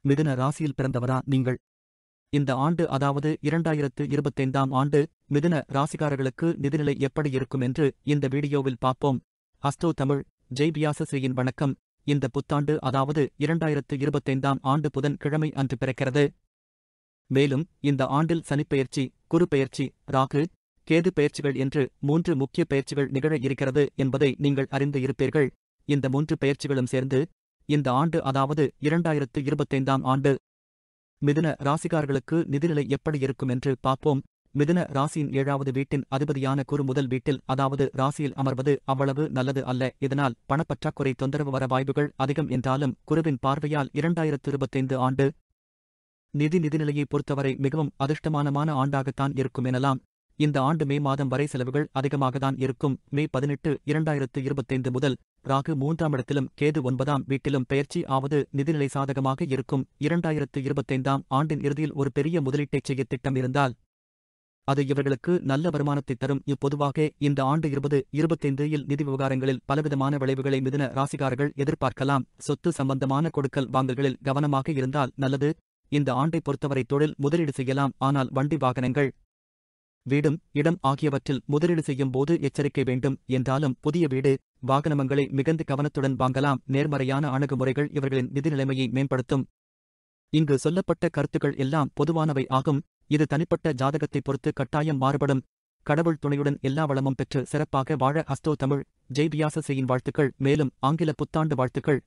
மிதுன ராசியில் பிறந்தவரா நீங்கள்? இந்த ஆண்டு அதாவது 2025ஆம் ஆண்டு மிதுன ராசிக்காரர்களுக்கு நிதிநிலை எப்படி இருக்கும் என்று இந்த வீடியோவில் பார்ப்போம். அஸ்ட்ரோ தமிழ் ஜெய் வியாசஸ்ரீயின் வணக்கம். இந்த புத்தாண்டு அதாவது 2025ஆம் ஆண்டு புதன் கிழமை அன்று பிறக்கிறது. மேலும் இந்த ஆண்டில் சனிப்பெயர்ச்சி, குரு பெயர்ச்சி, ராகு, கேது பெயர்ச்சிகள் என்று 3 முக்கிய பெயர்ச்சிகள் நிகழ இருக்கிறது என்பதை நீங்கள் அறிந்து இருப்பீர்கள். இந்த 3 பெயர்ச்சிகளும் சேர்ந்து இந்த ஆண்டு அதாவது 2025ஆம் ஆண்டு மிதுன ராசிக்காரர்களுக்கு நிதிநிலை எப்படி இருக்கும் என்று பார்ப்போம். மிதுன ராசியின் 7வது வீட்டின் அதிபதியான குரு முதல் வீட்டில் அதாவது ராசியில் அமர்வது அவ்வளவு நல்லது அல்ல. இதனால் பணப்பற்றாக்குறை தொந்தரவு வர வாய்ப்புகள் அதிகம் என்றாலும் குருவின் பார்வையால் 2025 ஆண்டு நிதிநிலையை பொறுத்தவரை மிகவும் அதிர்ஷ்டமான ஆண்டாகத்தான் இருக்கும் எனலாம். இந்த ஆண்டு மே மாதம் வரை செலவுகள் அதிகமாகத்தான் இருக்கும். மே 18, 2025 முதல் ராகு 3ஆம் இடத்திலும் கேது 9ஆம் வீட்டிலும் பெயர்ச்சி ஆவது நிதிநிலை சாதகமாக இருக்கும். 2025ஆம் ஆண்டின் இறுதியில் ஒரு பெரிய முதலீட்டைச் செய்ய திட்டம் இருந்தால் அது இவர்களுக்கு நல்ல வருமானத்தை தரும். இப்பொதுவாக இந்த ஆண்டு 2025இல் நிதி விவகாரங்களில் பலவிதமான விளைவுகளை மிதுன ராசிக்காரர்கள் எதிர்பார்க்கலாம். சொத்து சம்பந்தமான கொடுக்கல் வாங்கல்களில் கவனமாக இருந்தால் நல்லது. இந்த ஆண்டை பொறுத்தவரை தொழில் முதலீடு செய்யலாம். ஆனால் வண்டி வாகனங்கள், வீடும் இடம் ஆகியவற்றில் முதலீடு செய்யும் போது எச்சரிக்கை வேண்டும். என்றாலும் புதிய வீடு வாகனங்களை மிகுந்த கவனத்துடன் வாங்கலாம். நேர்மறையான அணுகுமுறைகள் இவர்களின் நிதி நிலைமையை மேம்படுத்தும். இங்கு சொல்லப்பட்ட கருத்துக்கள் எல்லாம் பொதுவானவை ஆகும். இது தனிப்பட்ட ஜாதகத்தை பொறுத்து கட்டாயம் மாறுபடும். கடவுள் துணையுடன் எல்லா வளமும் பெற்று சிறப்பாக வாழ அஸ்ட்ரோ தமிழ் ஜெய் வியாசஸ்ரீயின் வாழ்த்துக்கள். மேலும் ஆங்கில புத்தாண்டு வாழ்த்துக்கள்.